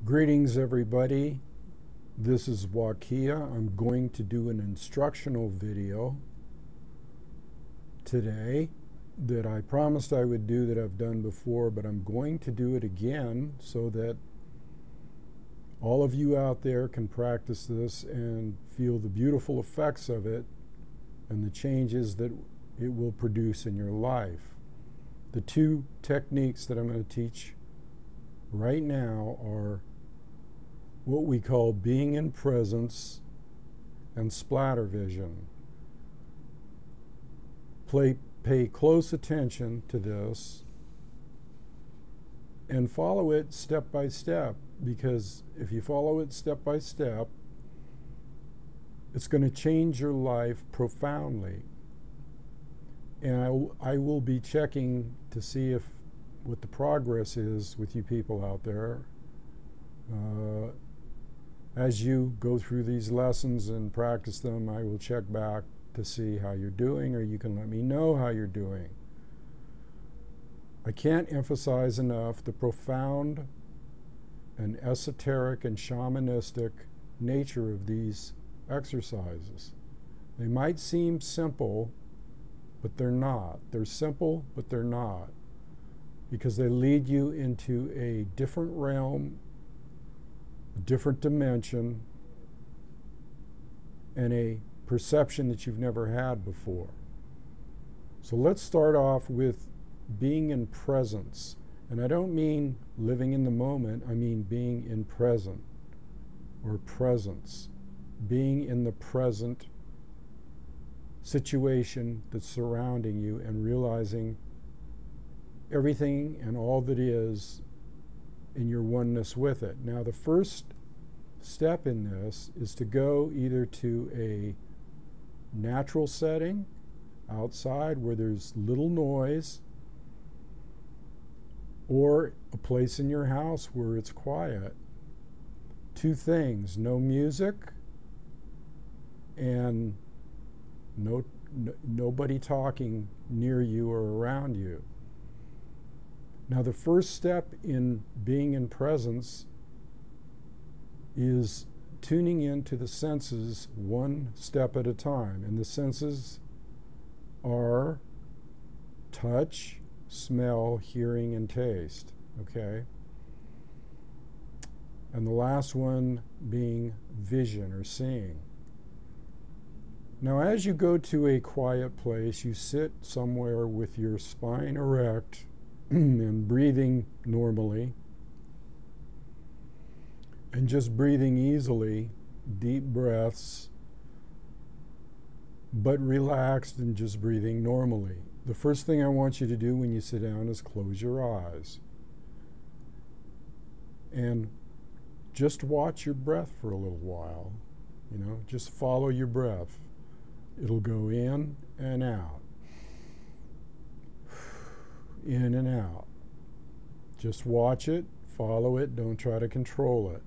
Greetings everybody, this is Wakia. I'm going to do an instructional video today that I promised I would do that I've done before, but I'm going to do it again so that all of you out there can practice this and feel the beautiful effects of it and the changes that it will produce in your life. The two techniques that I'm going to teach right now are what we call being in presence and splatter vision. Pay close attention to this and follow it step by step, because if you follow it step by step, it's going to change your life profoundly. And I will be checking to see what the progress is with you people out there. As you go through these lessons and practice them, I will check back to see how you're doing, or you can let me know how you're doing. I can't emphasize enough the profound and esoteric and shamanistic nature of these exercises. They might seem simple, but they're not. They're simple, but they're not, because they lead you into a different realm, a different dimension, and a perception that you've never had before. So let's start off with being in presence. And I don't mean living in the moment, I mean being in present or presence. Being in the present situation that's surrounding you and realizing everything and all that is in your oneness with it. Now, the first step in this is to go either to a natural setting outside where there's little noise, or a place in your house where it's quiet. Two things: no music and nobody talking near you or around you. Now, the first step in being in presence is tuning into the senses one step at a time. And the senses are touch, smell, hearing, and taste. Okay? And the last one being vision or seeing. Now, as you go to a quiet place, you sit somewhere with your spine erect and breathing normally, and just breathing easily, deep breaths, but relaxed and just breathing normally. The first thing I want you to do when you sit down is close your eyes and just watch your breath for a little while. You know, just follow your breath. It'll go in and out, in and out. Just watch it, follow it, don't try to control it.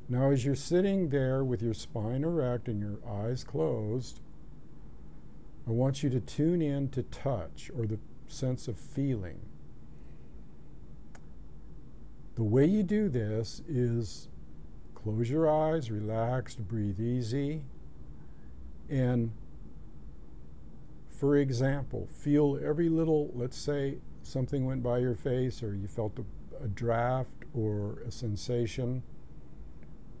Now, as you're sitting there with your spine erect and your eyes closed, I want you to tune in to touch, or the sense of feeling. The way you do this is close your eyes, relaxed, breathe easy, and for example, feel every little, let's say something went by your face, or you felt a draft or a sensation.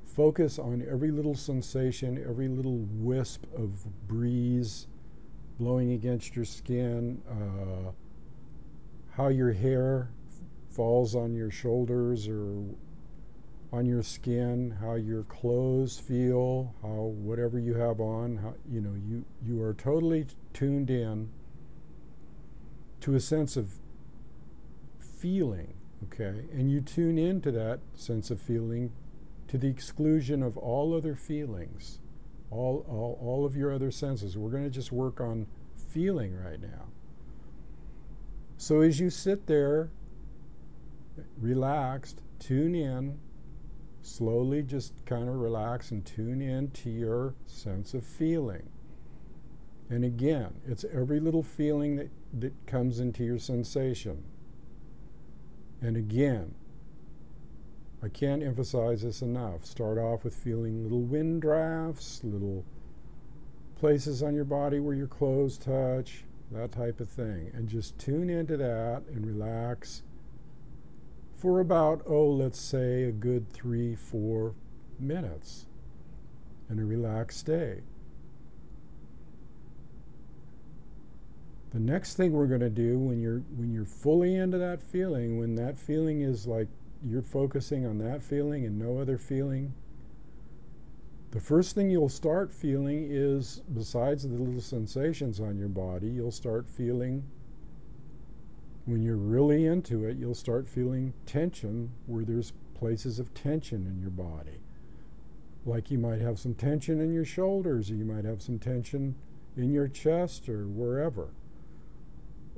Focus on every little sensation, every little wisp of breeze blowing against your skin, how your hair falls on your shoulders or on your skin, how your clothes feel, how whatever you have on, how, you are totally tuned in to a sense of feeling, okay? And you tune into that sense of feeling to the exclusion of all other feelings, all of your other senses. We're going to just work on feeling right now. So as you sit there, relaxed, tune in, slowly just kind of relax and tune in to your sense of feeling. And again, it's every little feeling that comes into your sensation. And again, I can't emphasize this enough. Start off with feeling little wind drafts, little places on your body where your clothes touch, that type of thing. And just tune into that and relax for about, let's say a good 3-4 minutes in a relaxed state. The next thing we're going to do when you're fully into that feeling, when that feeling is like you're focusing on that feeling and no other feeling, the first thing you'll start feeling is, besides the little sensations on your body, you'll start feeling, when you're really into it, you'll start feeling tension where there's places of tension in your body. Like you might have some tension in your shoulders, or you might have some tension in your chest, or wherever.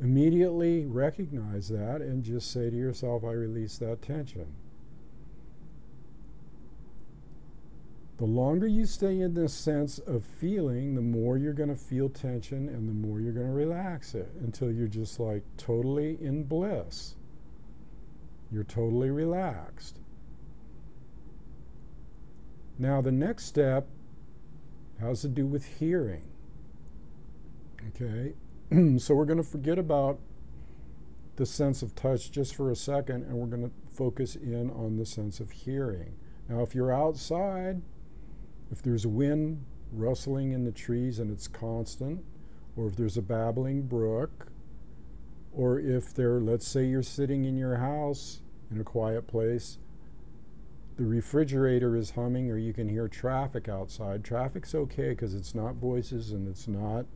Immediately recognize that and just say to yourself, I release that tension. The longer you stay in this sense of feeling, the more you're going to feel tension and the more you're going to relax it, until you're just like totally in bliss. You're totally relaxed. Now the next step has to do with hearing. Okay? So we're going to forget about the sense of touch just for a second, and we're going to focus in on the sense of hearing. Now if you're outside, if there's a wind rustling in the trees and it's constant, or if there's a babbling brook, or if let's say you're sitting in your house in a quiet place, the refrigerator is humming, or you can hear traffic outside. Traffic's okay because it's not voices and it's not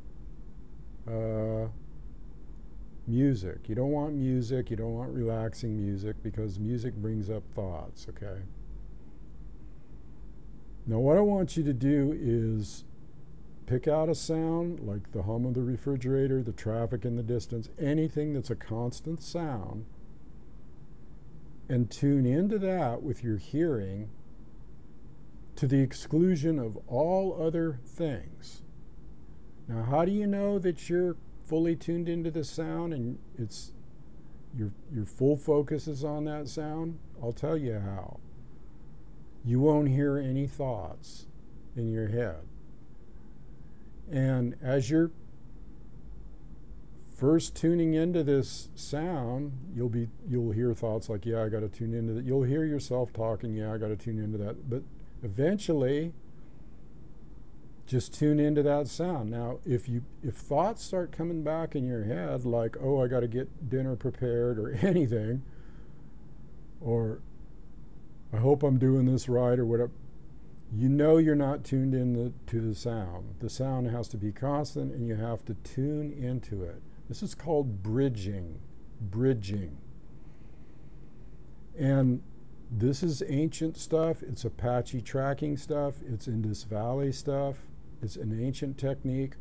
music. You don't want music, you don't want relaxing music, because music brings up thoughts, okay? Now what I want you to do is pick out a sound like the hum of the refrigerator, the traffic in the distance, anything that's a constant sound, and tune into that with your hearing to the exclusion of all other things. Now how do you know that you're fully tuned into the sound and it's your full focus is on that sound? I'll tell you how. You won't hear any thoughts in your head. And as you're first tuning into this sound, you'll hear thoughts like, yeah, I got to tune into that. You'll hear yourself talking, yeah, I got to tune into that. But eventually, just tune into that sound. Now, if thoughts start coming back in your head, like, oh, I got to get dinner prepared, or anything, or I hope I'm doing this right, or whatever, you know you're not tuned in to the sound. The sound has to be constant, and you have to tune into it. This is called bridging. And this is ancient stuff. It's Apache tracking stuff. It's Indus Valley stuff. It's an ancient technique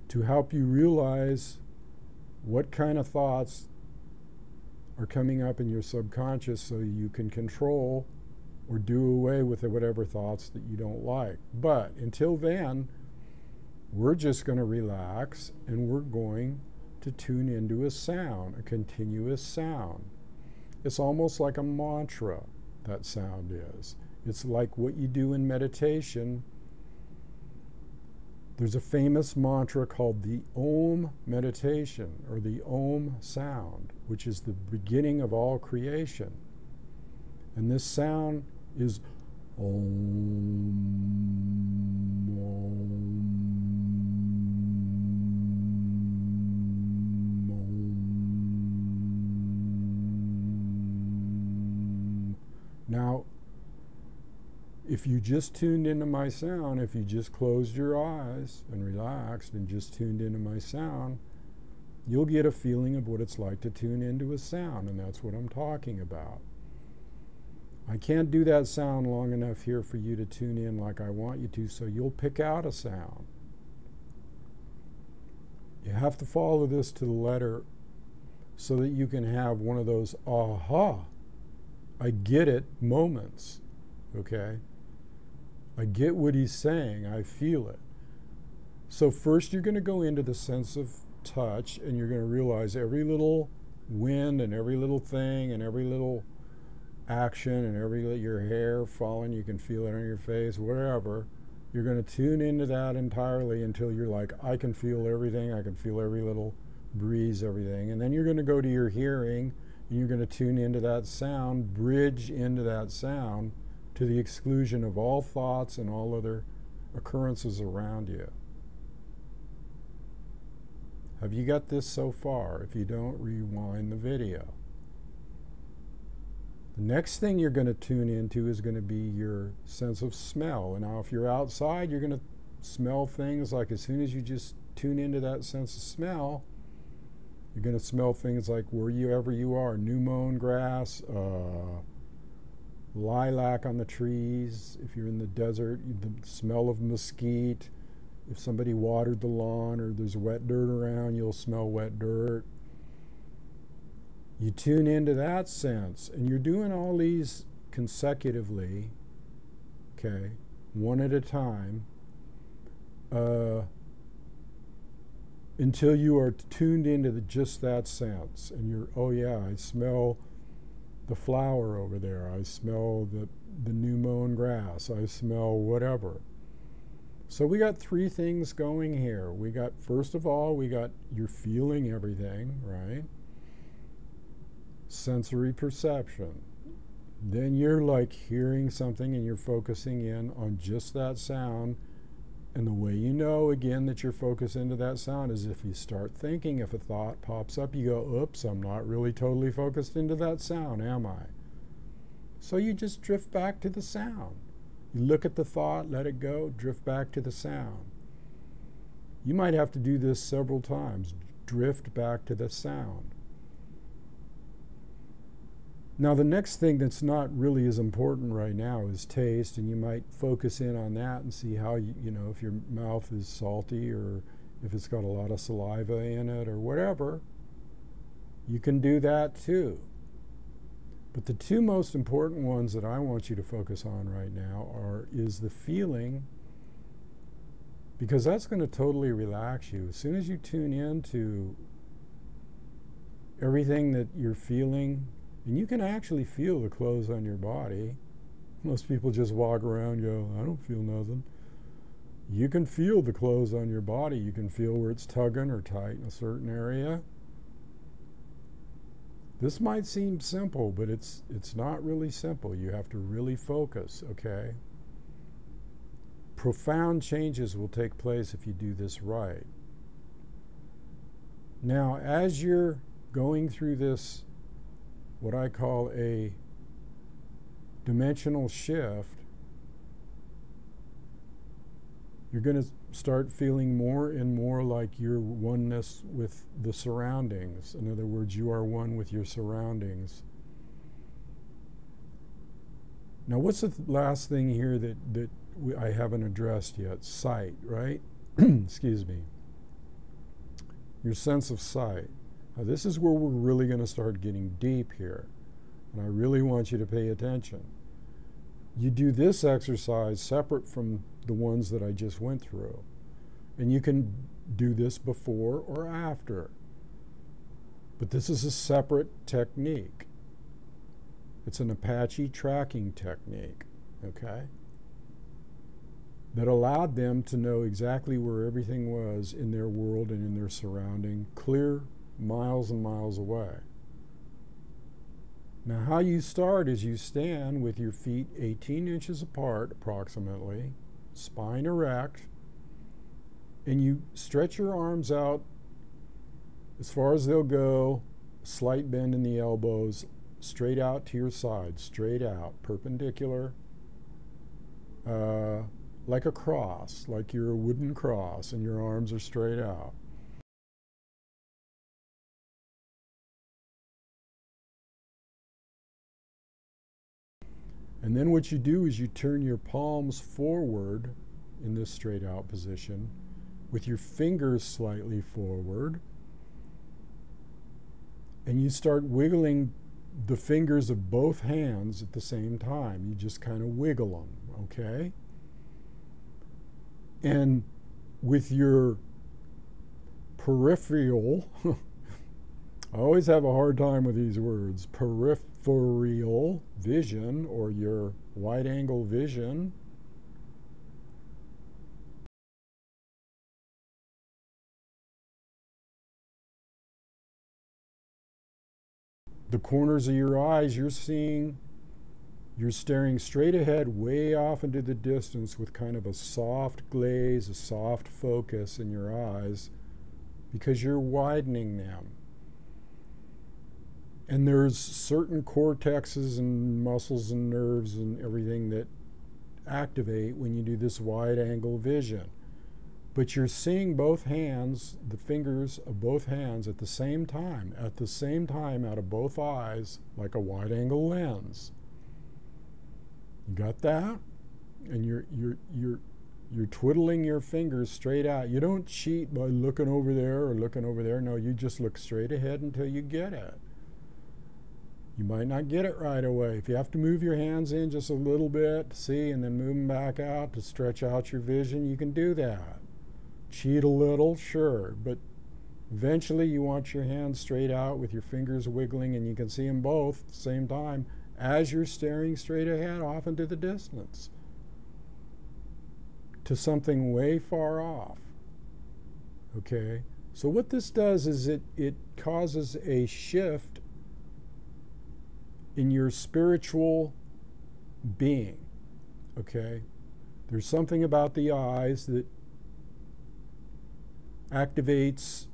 to help you realize what kind of thoughts are coming up in your subconscious, so you can control or do away with whatever thoughts that you don't like. But until then, we're just going to relax, and we're going to tune into a sound, a continuous sound. It's almost like a mantra, that sound is. It's like what you do in meditation. There's a famous mantra called the Om meditation, or the Om sound, which is the beginning of all creation. And this sound is Om, Om, Om. Now, if you just tuned into my sound, if you just closed your eyes and relaxed and just tuned into my sound, you'll get a feeling of what it's like to tune into a sound, and that's what I'm talking about. I can't do that sound long enough here for you to tune in like I want you to, so you'll pick out a sound. You have to follow this to the letter so that you can have one of those aha, I get it moments, okay? I get what he's saying, I feel it. So first you're going to go into the sense of touch, and you're going to realize every little wind and every little thing and every little action and your hair falling, you can feel it on your face, wherever. You're going to tune into that entirely until you're like, I can feel everything, I can feel every little breeze, everything. And then you're going to go to your hearing and you're going to tune into that sound, bridge into that sound to the exclusion of all thoughts and all other occurrences around you. Have you got this so far? If you don't, rewind the video. The next thing you're going to tune into is going to be your sense of smell. And now if you're outside, you're going to smell things like, as soon as you just tune into that sense of smell, you're going to smell things like wherever you are, new mown grass, lilac on the trees. If you're in the desert, the smell of mesquite. If somebody watered the lawn or there's wet dirt around, you'll smell wet dirt. You tune into that sense, and you're doing all these consecutively, okay, one at a time, until you are tuned into just that sense. And you're, oh yeah, I smell the flower over there. I smell the new mown grass. I smell whatever. So we got three things going here. We got, first of all, we got you're feeling everything, right? Sensory perception. Then you're like hearing something and you're focusing in on just that sound. And the way you know, again, that you're focused into that sound is if you start thinking, if a thought pops up, you go, oops, I'm not really totally focused into that sound, am I? So you just drift back to the sound. You look at the thought, let it go, drift back to the sound. You might have to do this several times. Drift back to the sound. Now the next thing that's not really as important right now is taste, and you might focus in on that and see how, you know, if your mouth is salty or if it's got a lot of saliva in it or whatever. You can do that too. But the two most important ones that I want you to focus on right now is the feeling, because that's going to totally relax you. As soon as you tune into everything that you're feeling, and you can actually feel the clothes on your body. Most people just walk around and go, I don't feel nothing. You can feel the clothes on your body. You can feel where it's tugging or tight in a certain area. This might seem simple, but it's not really simple. You have to really focus, okay? Profound changes will take place if you do this right. Now, as you're going through this, what I call a dimensional shift, you're going to start feeling more and more like your oneness with the surroundings. In other words, you are one with your surroundings. Now, what's the last thing here that I haven't addressed yet? Sight, right? Excuse me. Your sense of sight. Now, this is where we're really going to start getting deep here. And I really want you to pay attention. You do this exercise separate from the ones that I just went through. And you can do this before or after. But this is a separate technique. It's an Apache tracking technique, okay? That allowed them to know exactly where everything was in their world and in their surrounding, clear miles and miles away. Now how you start is you stand with your feet 18 inches apart approximately, spine erect, and you stretch your arms out as far as they'll go, slight bend in the elbows, straight out to your side, straight out, perpendicular, like a cross, like you're a wooden cross and your arms are straight out. And then what you do is you turn your palms forward in this straight out position with your fingers slightly forward, and you start wiggling the fingers of both hands at the same time. You just kind of wiggle them, okay? And with your peripheral I always have a hard time with these words. Peripheral vision, or your wide angle vision. The corners of your eyes, you're staring straight ahead, way off into the distance with kind of a soft glaze, a soft focus in your eyes, because you're widening them. And there's certain cortexes and muscles and nerves and everything that activate when you do this wide angle vision. But you're seeing both hands, the fingers of both hands at the same time out of both eyes, like a wide angle lens. You got that? And you're twiddling your fingers straight out. You don't cheat by looking over there or looking over there. No, you just look straight ahead until you get it. You might not get it right away. If you have to move your hands in just a little bit, see, and then move them back out to stretch out your vision, you can do that. Cheat a little, sure, but eventually you want your hands straight out with your fingers wiggling, and you can see them both at the same time as you're staring straight ahead off into the distance to something way far off. Okay? So what this does is it causes a shift in your spiritual being. Okay? There's something about the eyes that activates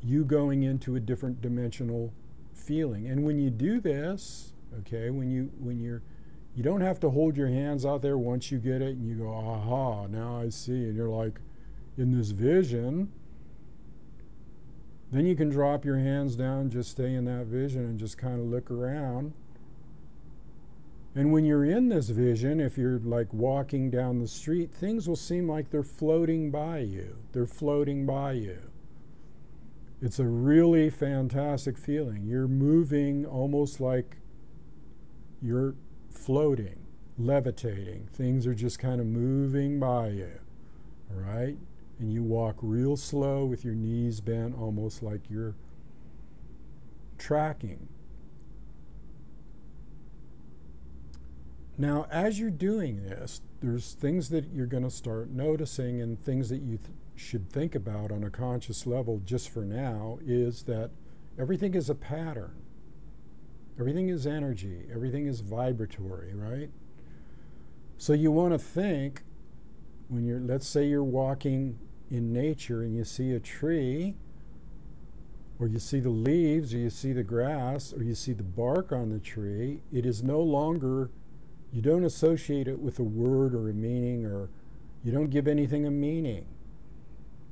you going into a different dimensional feeling. And when you do this, okay, you don't have to hold your hands out there once you get it and you go, aha, now I see, and you're like in this vision. Then you can drop your hands down, just stay in that vision and just kind of look around. And when you're in this vision, if you're like walking down the street, things will seem like they're floating by you. They're floating by you. It's a really fantastic feeling. You're moving almost like you're floating, levitating. Things are just kind of moving by you, all right? And you walk real slow with your knees bent, almost like you're tracking. Now, as you're doing this, there's things that you're going to start noticing, and things that you should think about on a conscious level just for now is that everything is a pattern. Everything is energy. Everything is vibratory, right? So you want to think, when you're, let's say you're walking in nature and you see a tree, or you see the leaves, or you see the grass, or you see the bark on the tree, it is no longer, you don't associate it with a word or a meaning, or you don't give anything a meaning.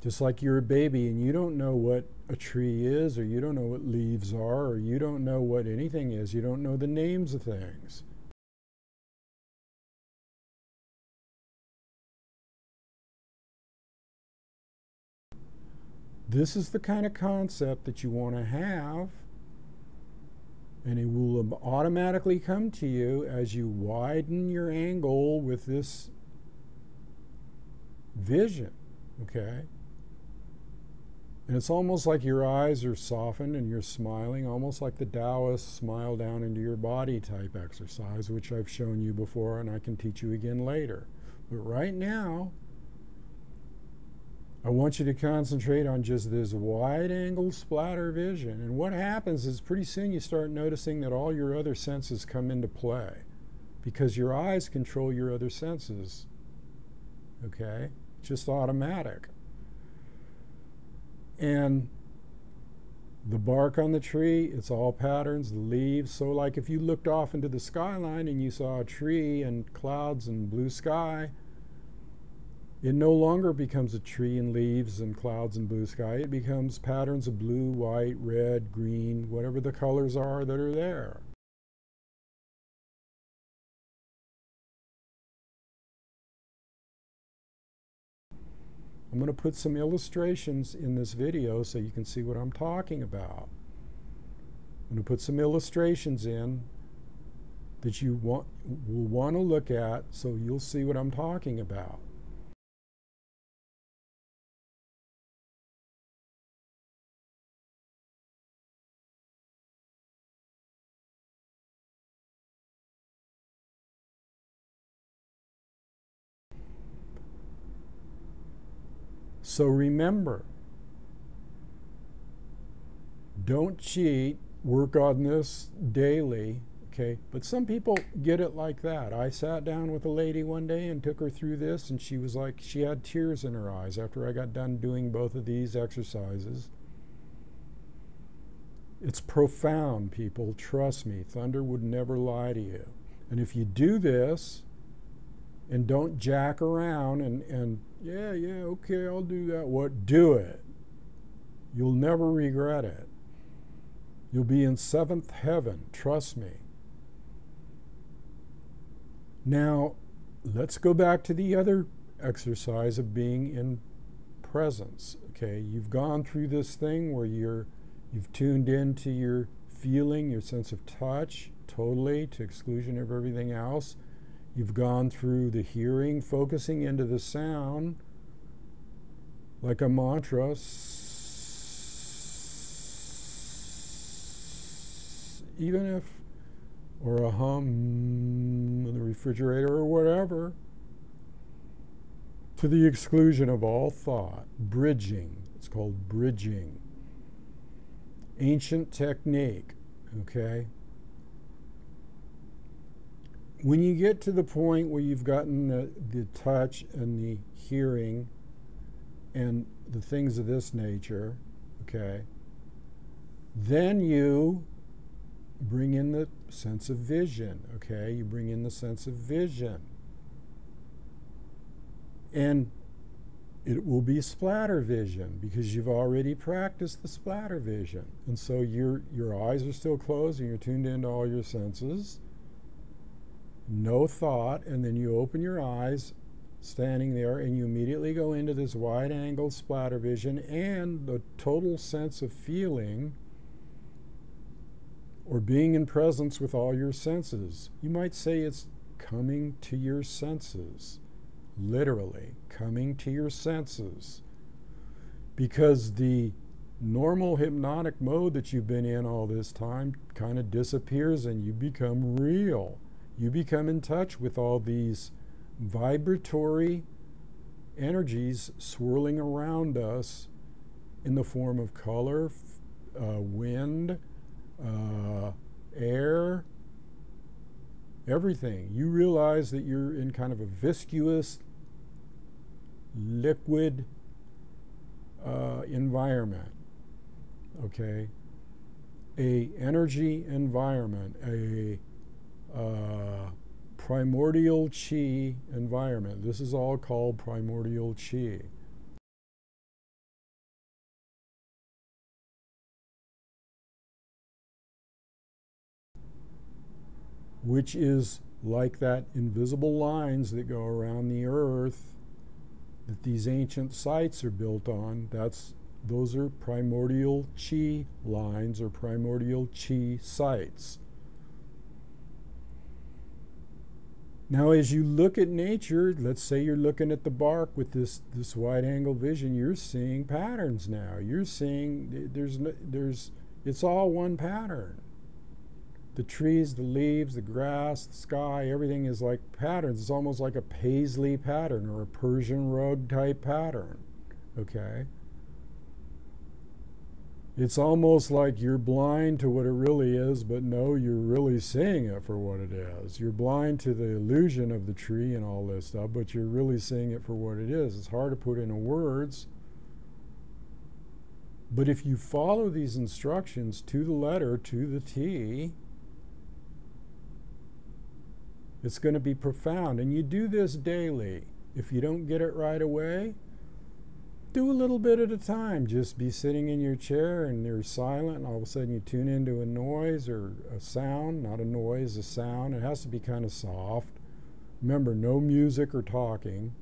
Just like you're a baby and you don't know what a tree is, or you don't know what leaves are, or you don't know what anything is. You don't know the names of things. This is the kind of concept that you want to have, and it will automatically come to you as you widen your angle with this vision, okay? And it's almost like your eyes are softened and you're smiling, almost like the Taoist smile down into your body type exercise, which I've shown you before and I can teach you again later. But right now, I want you to concentrate on just this wide angle splatter vision. And what happens is pretty soon you start noticing that all your other senses come into play, because your eyes control your other senses. Okay? Just automatic. And the bark on the tree, it's all patterns, the leaves. So like if you looked off into the skyline and you saw a tree and clouds and blue sky, it no longer becomes a tree and leaves and clouds and blue sky. It becomes patterns of blue, white, red, green, whatever the colors are that are there. I'm going to put some illustrations in this video so you can see what I'm talking about. I'm going to put some illustrations in that you will want to look at so you'll see what I'm talking about. So remember, don't cheat, work on this daily, okay? But some people get it like that. I sat down with a lady one day and took her through this, and she was like, she had tears in her eyes after I got done doing both of these exercises. It's profound, people. Trust me. Thunder would never lie to you. And if you do this and don't jack around and yeah, okay, I'll do that. What? Do it. You'll never regret it. You'll be in seventh heaven. Trust me. Now, let's go back to the other exercise of being in presence. Okay, you've gone through this thing where you've tuned into your feeling, your sense of touch, totally, to exclusion of everything else. You've gone through the hearing, focusing into the sound, like a mantra, even if, or a hum in the refrigerator or whatever, to the exclusion of all thought. Bridging. It's called bridging. Ancient technique, okay? When you get to the point where you've gotten the touch and the hearing and the things of this nature, okay, then you bring in the sense of vision, okay? You bring in the sense of vision. And it will be splatter vision because you've already practiced the splatter vision. And so your eyes are still closed and you're tuned into all your senses. No thought, and then you open your eyes standing there and you immediately go into this wide angle splatter vision and the total sense of feeling or being in presence with all your senses. You might say it's coming to your senses, literally coming to your senses, because the normal hypnotic mode that you've been in all this time kind of disappears and you become real. You become in touch with all these vibratory energies swirling around us in the form of color, wind, air, everything. You realize that you're in kind of a viscous, liquid environment, okay? A energy environment, a primordial chi environment. This is all called primordial chi. Which is like that invisible lines that go around the earth that these ancient sites are built on. Those are primordial chi lines or primordial chi sites. Now, as you look at nature, let's say you're looking at the bark with this wide angle vision, you're seeing patterns now. You're seeing it's all one pattern. The trees, the leaves, the grass, the sky, everything is like patterns. It's almost like a paisley pattern or a Persian rug type pattern, okay? It's almost like you're blind to what it really is, but no, you're really seeing it for what it is. You're blind to the illusion of the tree and all this stuff, but you're really seeing it for what it is. It's hard to put into words. But if you follow these instructions to the letter, to the T, it's going to be profound. And you do this daily. If you don't get it right away, do a little bit at a time. Just be sitting in your chair and you're silent, and all of a sudden you tune into a noise or a sound, not a noise, a sound. It has to be kind of soft. Remember, no music or talking.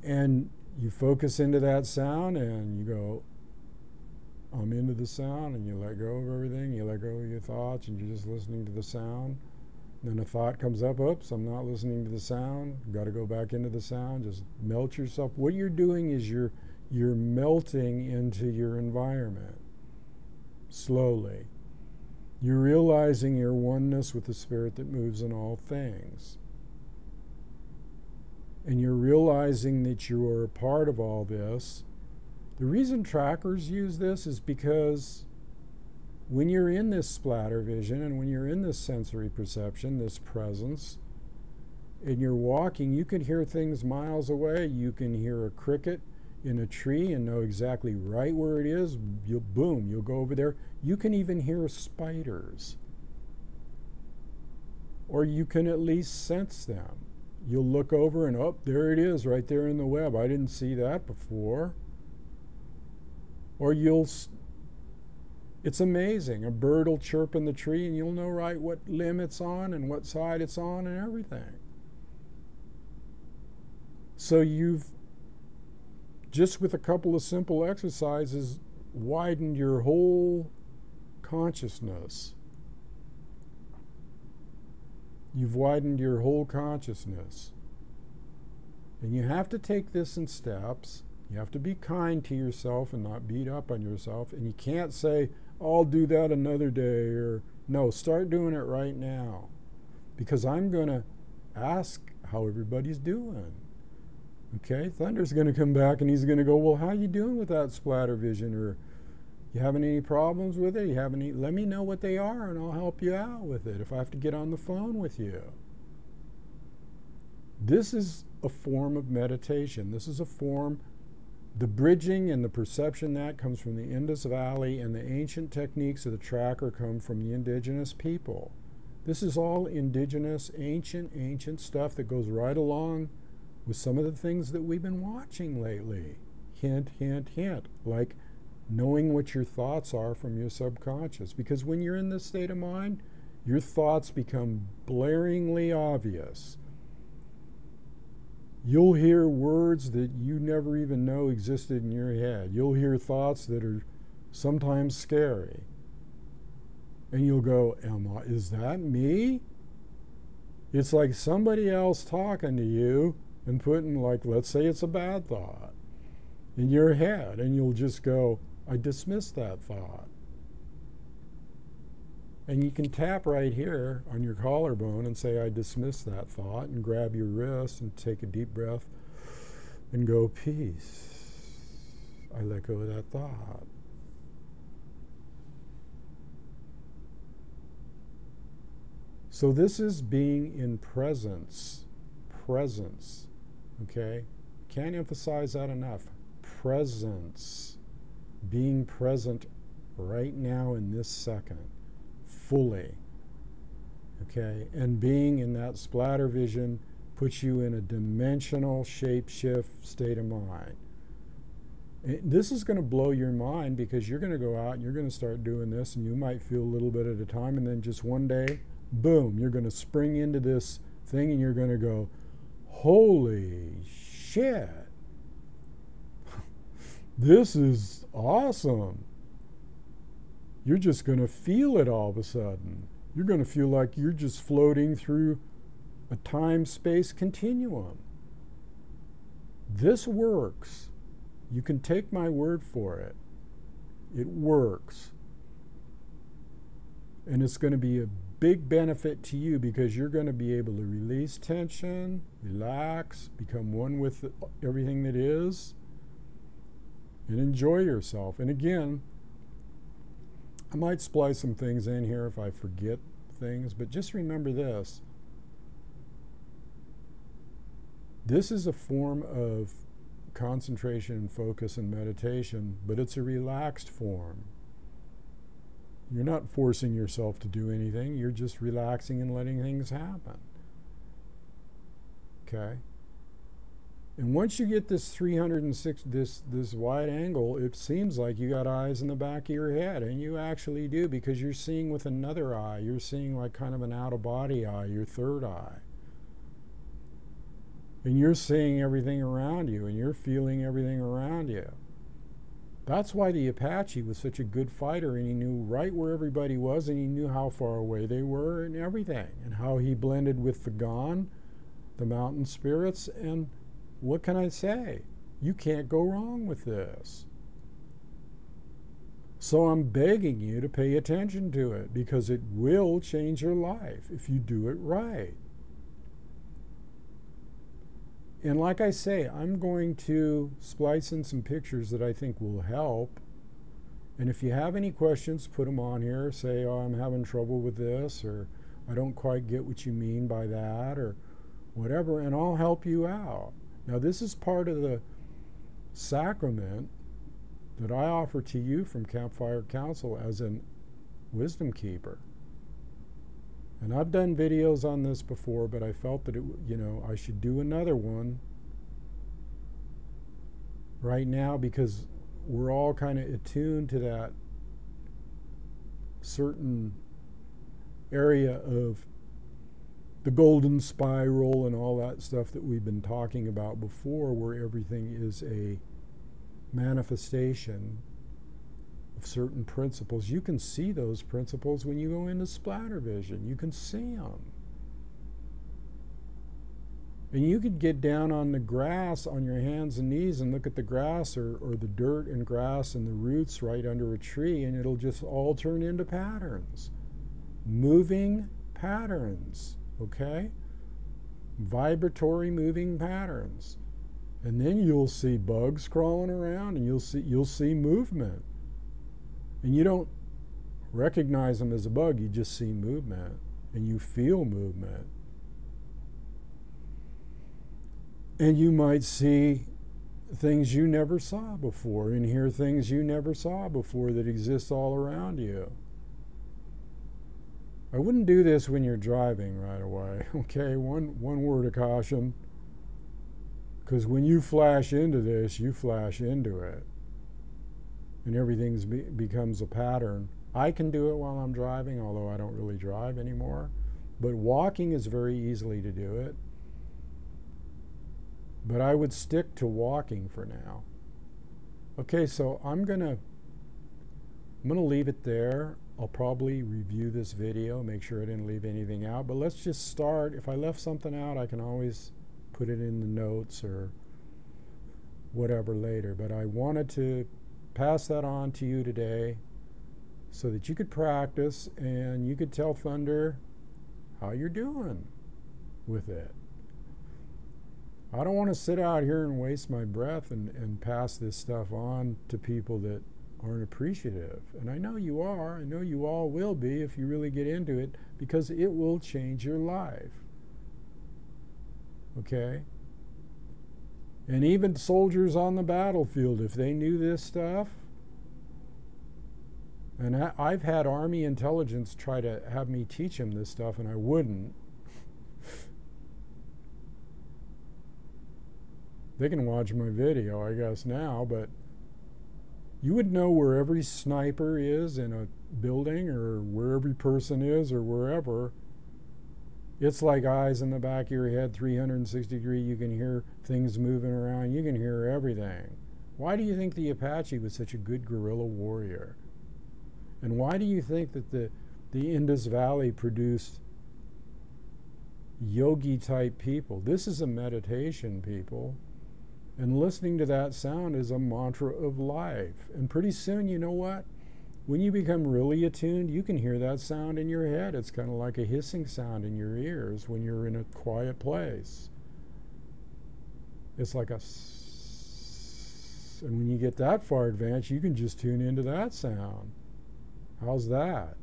And you focus into that sound and you go, I'm into the sound, and you let go of everything. You let go of your thoughts and you're just listening to the sound. Then a thought comes up, oops, I'm not listening to the sound. Got to go back into the sound. Just melt yourself. What you're doing is you're melting into your environment slowly. You're realizing your oneness with the spirit that moves in all things. and you're realizing that you are a part of all this. The reason trackers use this is because when you're in this splatter vision and when you're in this sensory perception, this presence, and you're walking, you can hear things miles away. You can hear a cricket in a tree and know exactly right where it is. You'll go over there. You can even hear spiders. Or you can at least sense them. You'll look over and, oh, there it is right there in the web. I didn't see that before. Or it's amazing. A bird will chirp in the tree and you'll know right what limb it's on and what side it's on and everything. So you've, just with a couple of simple exercises, widened your whole consciousness. You've widened your whole consciousness. And you have to take this in steps. You have to be kind to yourself and not beat up on yourself. And you can't say, oh, I'll do that another day, or no, start doing it right now. Because I'm going to ask how everybody's doing. Okay, Thunder's going to come back and he's going to go, well, how you doing with that splatter vision? Or you having any problems with it? Let me know what they are and I'll help you out with it if I have to get on the phone with you. This is a form of meditation. This is a form, the bridging and the perception that comes from the Indus Valley, and the ancient techniques of the tracker come from the indigenous people. This is all indigenous, ancient stuff that goes right along with some of the things that we've been watching lately. Hint, hint, hint. Like knowing what your thoughts are from your subconscious. Because when you're in this state of mind, your thoughts become blaringly obvious. You'll hear words that you never even know existed in your head. You'll hear thoughts that are sometimes scary. And you'll go, is that me? It's like somebody else talking to you and putting, like, let's say it's a bad thought in your head, and you'll just go, I dismiss that thought. And you can tap right here on your collarbone and say, I dismiss that thought, and grab your wrist and take a deep breath and go, peace. I let go of that thought. So this is being in presence. Presence. Okay? Can't emphasize that enough. Presence. Being present right now in this second. Fully. Okay? And being in that splatter vision puts you in a dimensional shape-shift state of mind. This is going to blow your mind, because you're going to go out and you're going to start doing this, and you might feel a little bit at a time, and then just one day, boom, you're going to spring into this thing and you're going to go, holy shit, this is awesome. You're just going to feel it all of a sudden. You're going to feel like you're just floating through a time-space continuum. This works. You can take my word for it. It works. And it's going to be a big benefit to you, because you're going to be able to release tension, relax, become one with everything that is, and enjoy yourself. And again, I might splice some things in here if I forget things, but just remember this. This is a form of concentration and focus and meditation, but it's a relaxed form. You're not forcing yourself to do anything. You're just relaxing and letting things happen. Okay? And once you get this 360, this wide angle, it seems like you got eyes in the back of your head, and you actually do, because you're seeing with another eye. You're seeing like kind of an out-of-body eye, your third eye. And you're seeing everything around you, and you're feeling everything around you. That's why the Apache was such a good fighter, and he knew right where everybody was, and he knew how far away they were and everything, and how he blended with the Gon, the mountain spirits, and what can I say? You can't go wrong with this. So I'm begging you to pay attention to it, because it will change your life if you do it right. And like I say, I'm going to splice in some pictures that I think will help. And if you have any questions, put them on here. Say, oh, I'm having trouble with this, or I don't quite get what you mean by that, or whatever, and I'll help you out. Now, this is part of the sacrament that I offer to you from Campfire Council as a wisdom keeper. And I've done videos on this before, but I felt that I should do another one right now, because we're all kind of attuned to that certain area of the golden spiral and all that stuff that we've been talking about before, where everything is a manifestation of certain principles. You can see those principles when you go into splatter vision. You can see them. And you could get down on the grass on your hands and knees and look at the grass, or the dirt and grass and the roots right under a tree, and it'll just all turn into patterns. Moving patterns, okay? Vibratory moving patterns. And then you'll see bugs crawling around, and you'll see movement. And you don't recognize them as a bug, you just see movement, and you feel movement. And you might see things you never saw before, and hear things you never saw before that exist all around you. I wouldn't do this when you're driving right away, okay? One word of caution, because when you flash into this, you flash into it, and everything becomes a pattern. I can do it while I'm driving, although I don't really drive anymore, but walking is very easily to do it. But I would stick to walking for now. Okay, so I'm gonna leave it there. I'll probably review this video, make sure I didn't leave anything out, but let's just start. If I left something out, I can always put it in the notes or whatever later. But I wanted to pass that on to you today so that you could practice and you could tell Thunder how you're doing with it. I don't want to sit out here and waste my breath and pass this stuff on to people that aren't appreciative. And I know you are. I know you all will be if you really get into it, because it will change your life. Okay? And even soldiers on the battlefield, if they knew this stuff, and I've had Army intelligence try to have me teach them this stuff, and I wouldn't. They can watch my video, I guess, now, but you would know where every sniper is in a building, or where every person is, or wherever. It's like eyes in the back of your head, 360 degrees. You can hear things moving around. You can hear everything. Why do you think the Apache was such a good guerrilla warrior? And why do you think that the Indus Valley produced yogi-type people? This is a meditation, people. And listening to that sound is a mantra of life. And pretty soon, you know what? When you become really attuned, you can hear that sound in your head. It's kind of like a hissing sound in your ears when you're in a quiet place. It's like a s. And when you get that far advanced, you can just tune into that sound. How's that?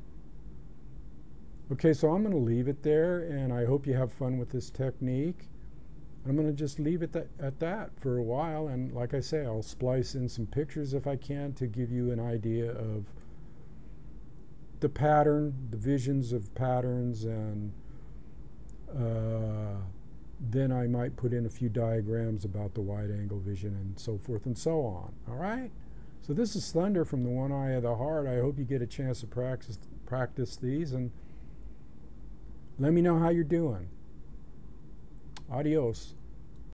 Okay, so I'm going to leave it there, and I hope you have fun with this technique. I'm going to just leave it at that for a while, and like I say, I'll splice in some pictures if I can to give you an idea of the pattern, the visions of patterns, and then I might put in a few diagrams about the wide-angle vision and so forth and so on. All right? So this is Thunder from the One Eye of the Heart. I hope you get a chance to practice these, and let me know how you're doing. Adios.